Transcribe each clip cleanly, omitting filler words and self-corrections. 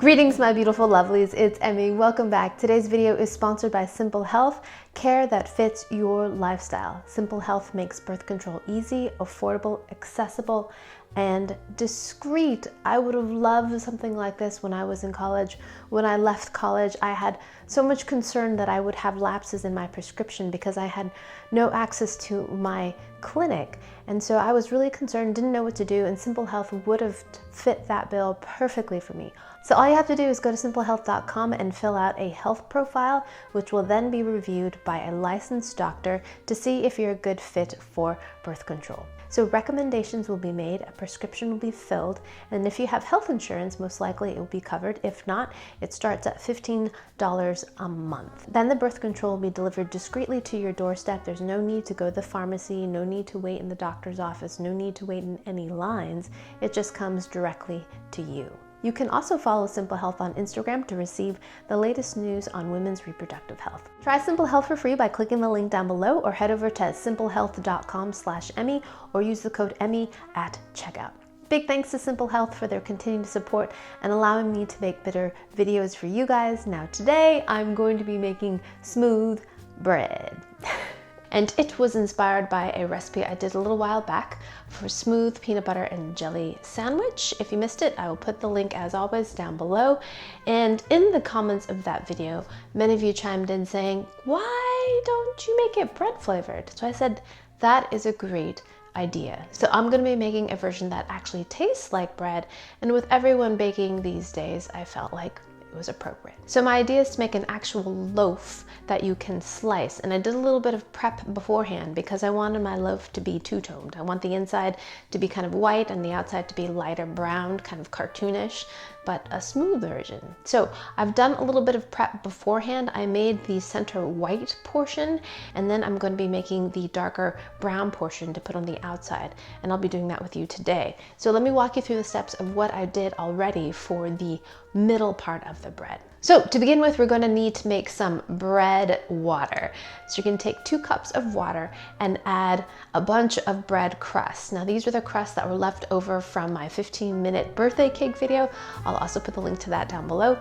Greetings, my beautiful lovelies, it's Emmy. Welcome back. Today's video is sponsored by Simple Health, care that fits your lifestyle. Simple Health makes birth control easy, affordable, accessible, and discreet. I would have loved something like this when I was in college. When I left college, I had so much concern that I would have lapses in my prescription because I had no access to my clinic. And so I was really concerned, didn't know what to do, and Simple Health would have fit that bill perfectly for me. So all you have to do is go to simplehealth.com and fill out a health profile, which will then be reviewed by a licensed doctor to see if you're a good fit for birth control. So recommendations will be made, a prescription will be filled, and if you have health insurance, most likely it will be covered. If not, it starts at $15 a month. Then the birth control will be delivered discreetly to your doorstep. There's no need to go to the pharmacy, no need to wait in the doctor's office, no need to wait in any lines. It just comes directly to you. You can also follow Simple Health on Instagram to receive the latest news on women's reproductive health. Try Simple Health for free by clicking the link down below, or head over to simplehealth.com/Emmy or use the code Emmy at checkout. Big thanks to Simple Health for their continued support and allowing me to make better videos for you guys. Now today I'm going to be making smooth bread. And it was inspired by a recipe I did a little while back for smooth peanut butter and jelly sandwich. If you missed it, I will put the link as always down below. And in the comments of that video, many of you chimed in saying, why don't you make it bread flavored? So I said, that is a great idea. So I'm going to be making a version that actually tastes like bread. And with everyone baking these days, I felt like it was appropriate. So my idea is to make an actual loaf that you can slice, and I did a little bit of prep beforehand because I wanted my loaf to be two-toned. I want the inside to be kind of white and the outside to be lighter brown, kind of cartoonish, but a smooth version. So I've done a little bit of prep beforehand. I made the center white portion, and then I'm going to be making the darker brown portion to put on the outside, and I'll be doing that with you today. So let me walk you through the steps of what I did already for the middle part of the bread. So to begin with, we're going to need to make some bread water. So you're going to take 2 cups of water and add a bunch of bread crusts. Now these are the crusts that were left over from my 15-minute birthday cake video. I'll also put the link to that down below.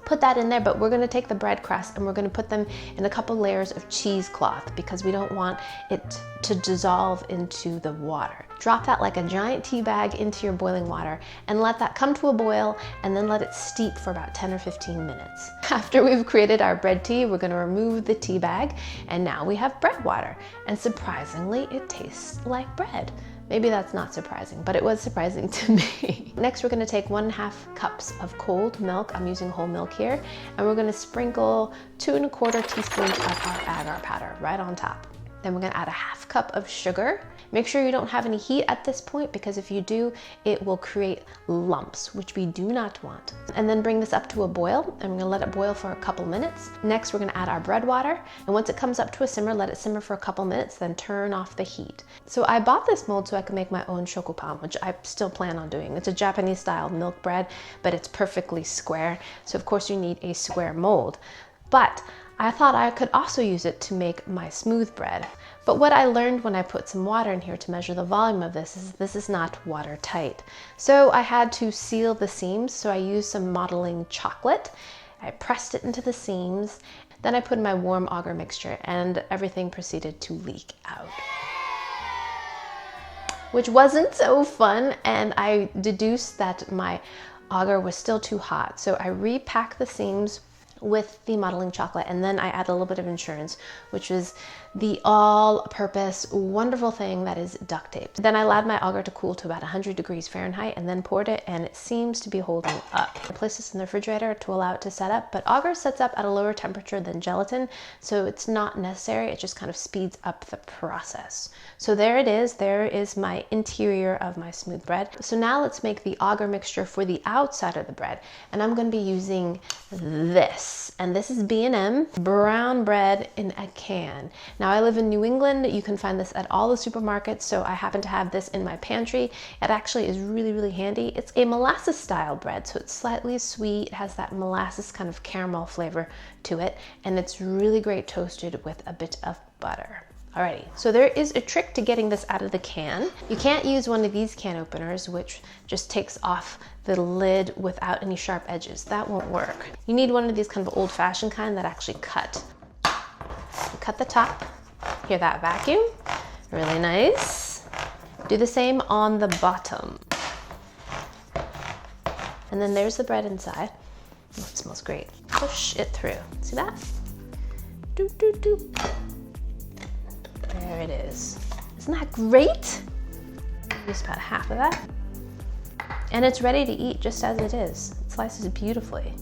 Put that in there, but we're going to take the bread crust and we're going to put them in a couple layers of cheesecloth because we don't want it to dissolve into the water. Drop that like a giant tea bag into your boiling water and let that come to a boil, and then let it steep for about 10 or 15 minutes. After we've created our bread tea, we're going to remove the tea bag, and now we have bread water, and surprisingly it tastes like bread. Maybe that's not surprising, but it was surprising to me. Next, we're gonna take 1.5 cups of cold milk. I'm using whole milk here. And we're gonna sprinkle 2 1/4 teaspoons of our agar powder right on top. Then we're gonna add a 1/2 cup of sugar. Make sure you don't have any heat at this point, because if you do, it will create lumps, which we do not want. And then bring this up to a boil, and we're gonna let it boil for a couple minutes. Next, we're gonna add our bread water, and once it comes up to a simmer, let it simmer for a couple minutes, then turn off the heat. So I bought this mold so I could make my own shokupan, which I still plan on doing. It's a Japanese style milk bread, but it's perfectly square. So of course you need a square mold. But I thought I could also use it to make my smooth bread. But what I learned when I put some water in here to measure the volume of this is not watertight. So I had to seal the seams, so I used some modeling chocolate. I pressed it into the seams. Then I put in my warm auger mixture, and everything proceeded to leak out, which wasn't so fun, and I deduced that my auger was still too hot. So I repacked the seams with the modeling chocolate, and then I add a little bit of insurance, which is the all-purpose wonderful thing that is duct tape. Then I allowed my auger to cool to about 100 degrees Fahrenheit and then poured it, and it seems to be holding up. I placed this in the refrigerator to allow it to set up, but auger sets up at a lower temperature than gelatin, so it's not necessary. It just kind of speeds up the process. So there it is. There is my interior of my smooth bread. So now let's make the auger mixture for the outside of the bread, and I'm going to be using this, and this is B&M brown bread in a can. Now I live in New England. You can find this at all the supermarkets, so I happen to have this in my pantry. It actually is really, really handy. It's a molasses style bread, so it's slightly sweet. It has that molasses kind of caramel flavor to it, and it's really great toasted with a bit of butter. Alrighty, so there is a trick to getting this out of the can. You can't use one of these can openers, which just takes off the lid without any sharp edges. That won't work. You need one of these kind of old-fashioned kind that actually cut. You cut the top. Hear that vacuum? Really nice. Do the same on the bottom. And then there's the bread inside. Oh, it smells great. Push it through. See that? Doop, doop, doop. There it is. Isn't that great? Use about half of that. And it's ready to eat just as it is. It slices beautifully.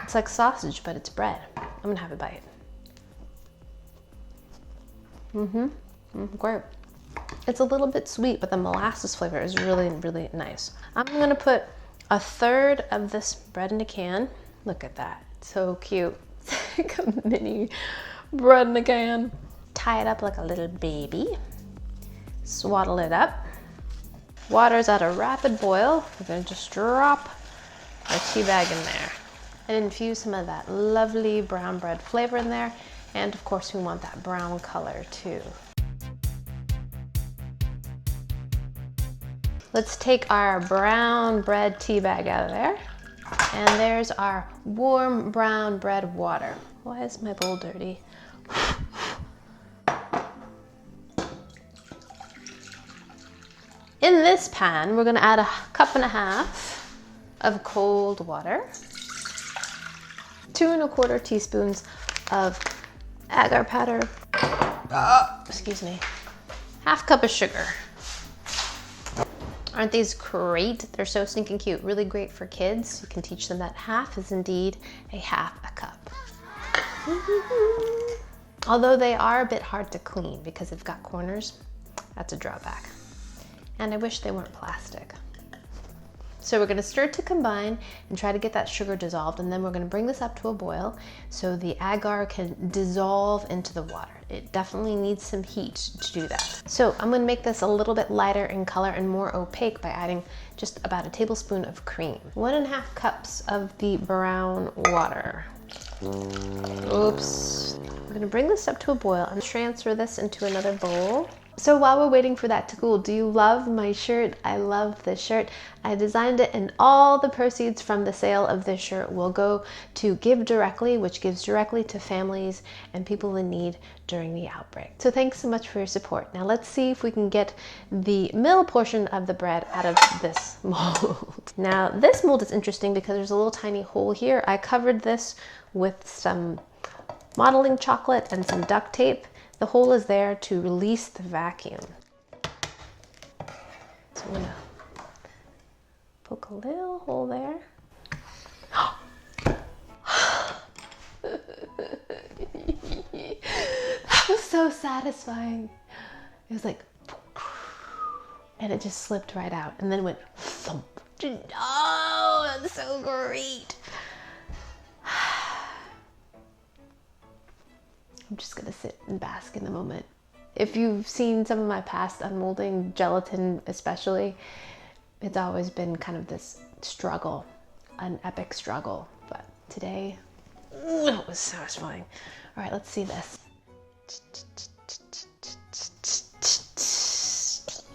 It's like sausage, but it's bread. I'm gonna have a bite. Great. It's a little bit sweet, but the molasses flavor is really, really nice. I'm gonna put a third of this bread in a can. Look at that, so cute. It's like a mini bread in a can. Tie it up like a little baby. Swaddle it up. Water's at a rapid boil. We're gonna just drop our tea bag in there and infuse some of that lovely brown bread flavor in there. And of course, we want that brown color too. Let's take our brown bread tea bag out of there. And there's our warm brown bread water. Why is my bowl dirty? In this pan, we're gonna add 1.5 cups of cold water, 2¼ teaspoons of agar powder, excuse me, 1/2 cup of sugar. Aren't these great? They're so stinking cute. Really great for kids. You can teach them that half is indeed a 1/2 cup. Although they are a bit hard to clean because they've got corners, that's a drawback. And I wish they weren't plastic. So we're gonna stir to combine and try to get that sugar dissolved, and then we're gonna bring this up to a boil so the agar can dissolve into the water. It definitely needs some heat to do that. So I'm gonna make this a little bit lighter in color and more opaque by adding just about 1 tablespoon of cream. 1.5 cups of the brown water. Oops. We're gonna bring this up to a boil and transfer this into another bowl. So while we're waiting for that to cool, do you love my shirt? I love this shirt. I designed it, and all the proceeds from the sale of this shirt will go to Give Directly, which gives directly to families and people in need during the outbreak. So thanks so much for your support. Now let's see if we can get the middle portion of the bread out of this mold. Now this mold is interesting because there's a little tiny hole here. I covered this with some modeling chocolate and some duct tape. The hole is there to release the vacuum. So I'm gonna poke a little hole there. That was so satisfying. It was like, and it just slipped right out and then went thump. Oh, that's so great. I'm just gonna sit and bask in the moment. If you've seen some of my past unmolding, gelatin especially, it's always been kind of this struggle, an epic struggle. But today, it was satisfying. All right, let's see this.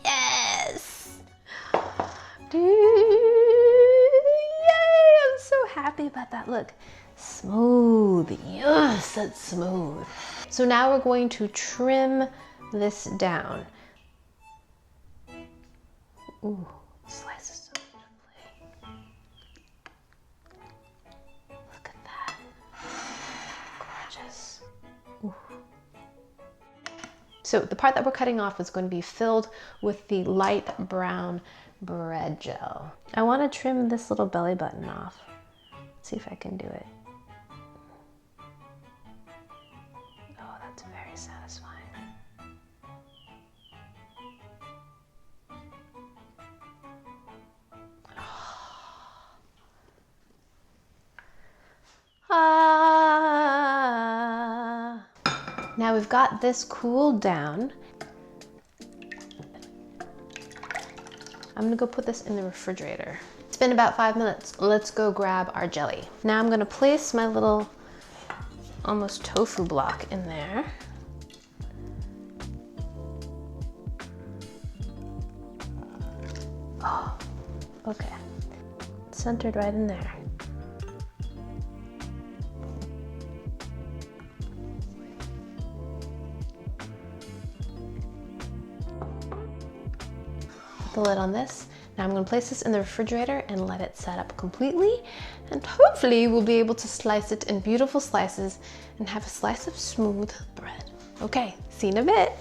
Yes! Yay! I'm so happy about that. Look. Smooth, yes, that's smooth. So now we're going to trim this down. Ooh, slices so beautifully. Look at that, gorgeous. Ooh. So the part that we're cutting off is going to be filled with the light brown bread gel. I want to trim this little belly button off. Let's see if I can do it. It's very satisfying. Now we've got this cooled down. I'm gonna go put this in the refrigerator. It's been about 5 minutes. Let's go grab our jelly. Now I'm gonna place my little almost tofu block in there. Oh, okay. centered right in there. Put the lid on this. Now I'm going to place this in the refrigerator and let it set up completely, and hopefully we'll be able to slice it in beautiful slices and have a slice of smooth bread. Okay, see you in a bit.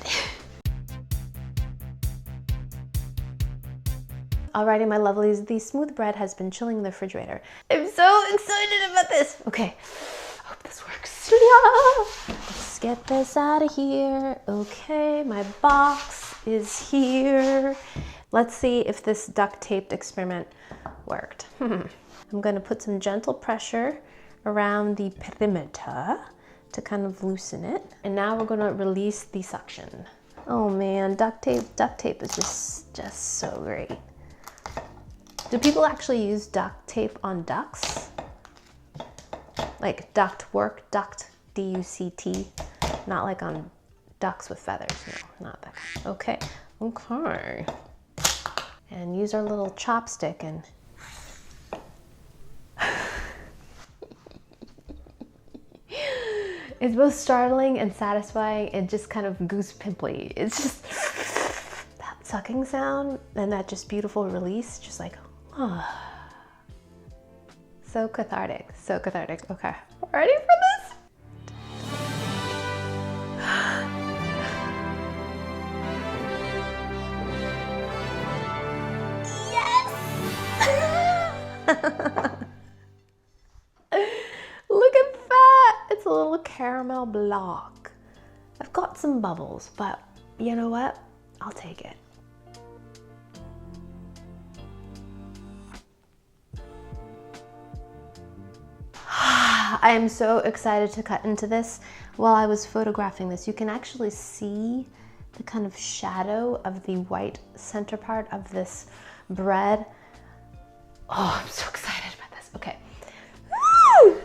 Alrighty, my lovelies, the smooth bread has been chilling in the refrigerator. I'm so excited about this. Okay, I hope this works. Yeah. Let's get this out of here. Okay, my box is here. Let's see if this duct taped experiment worked. I'm going to put some gentle pressure around the perimeter to kind of loosen it. And now we're going to release the suction. Oh man, duct tape is just so great. Do people actually use duct tape on ducks? Like duct work, duct, D-U-C-T, not like on ducks with feathers. No, not that kind. Okay, okay. And use our little chopstick and it's both startling and satisfying and just kind of goose pimply. It's just that sucking sound and that just beautiful release, just like, oh. So cathartic, so cathartic. Okay, ready for this? Look at that! It's a little caramel block. I've got some bubbles, but you know what? I'll take it. I am so excited to cut into this. While I was photographing this, you can actually see the kind of shadow of the white center part of this bread. Oh, I'm so excited about this. Okay. Woo!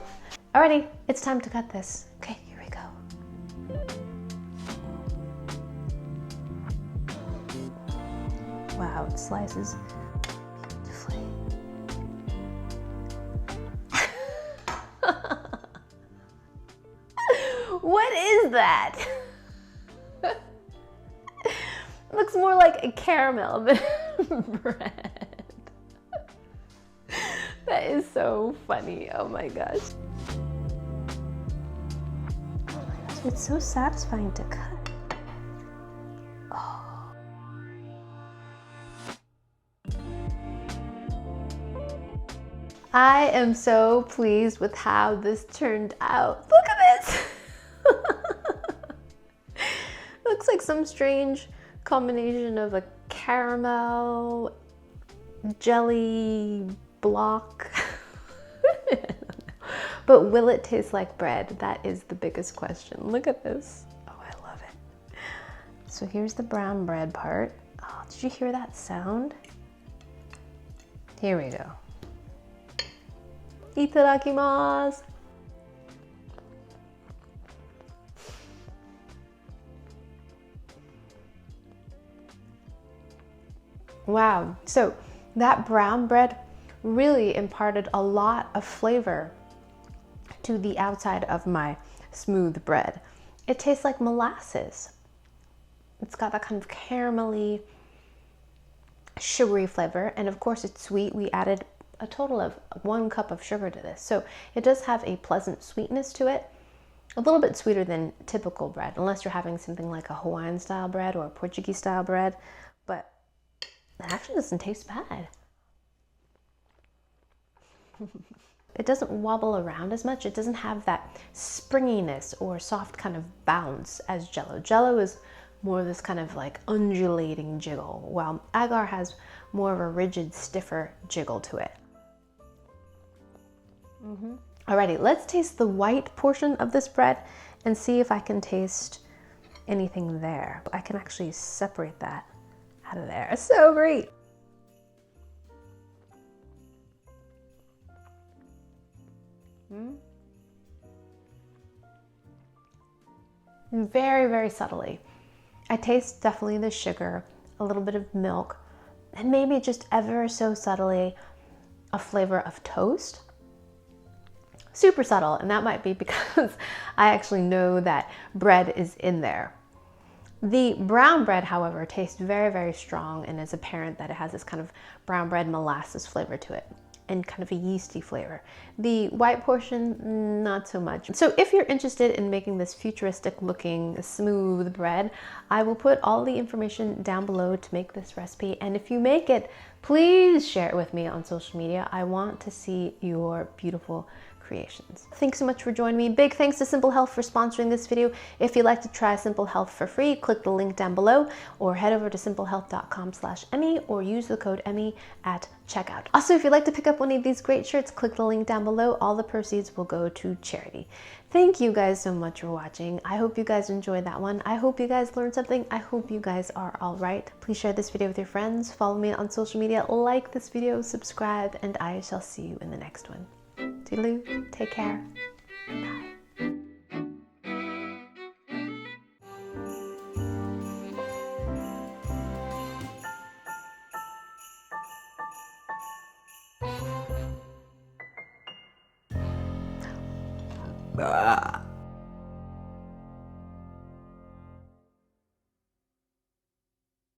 Alrighty, it's time to cut this. Okay, here we go. Wow, it slices beautifully. What is that? It looks more like a caramel than bread. That is so funny. Oh my gosh. Oh my gosh, it's so satisfying to cut. Oh. I am so pleased with how this turned out. Look at this. Looks like some strange combination of a caramel jelly block. But will it taste like bread? That is the biggest question. Look at this. Oh, I love it. So here's the brown bread part. Oh, did you hear that sound? Here we go. Itadakimasu. Wow, so that brown bread really imparted a lot of flavor to the outside of my smooth bread. It tastes like molasses. It's got that kind of caramelly, sugary flavor, and of course it's sweet. We added a total of 1 cup of sugar to this, so it does have a pleasant sweetness to it. A little bit sweeter than typical bread, unless you're having something like a Hawaiian style bread or a Portuguese style bread, but it actually doesn't taste bad. It doesn't wobble around as much. It doesn't have that springiness or soft kind of bounce as Jell-O. Jell-O is more of this kind of like undulating jiggle, while agar has more of a rigid, stiffer jiggle to it. Alrighty, let's taste the white portion of this bread and see if I can taste anything there. I can actually separate that out of there. It's so great. Very, very subtly. I taste definitely the sugar, a little bit of milk, and maybe just ever so subtly a flavor of toast. Super subtle, and that might be because I actually know that bread is in there. The brown bread, however, tastes very, very strong, and it's apparent that it has this kind of brown bread molasses flavor to it and kind of a yeasty flavor. The white portion, not so much. So if you're interested in making this futuristic looking smooth bread, I will put all the information down below to make this recipe. And if you make it, please share it with me on social media. I want to see your beautiful creations. Thanks so much for joining me. Big thanks to Simple Health for sponsoring this video. If you'd like to try Simple Health for free, click the link down below or head over to simplehealth.com/Emmy or use the code Emmy at checkout. Also, if you'd like to pick up one of these great shirts, click the link down below. All the proceeds will go to charity. Thank you guys so much for watching. I hope you guys enjoyed that one. I hope you guys learned something. I hope you guys are all right. Please share this video with your friends. Follow me on social media. Like this video, subscribe, and I shall see you in the next one. Toodaloo, take care, bye.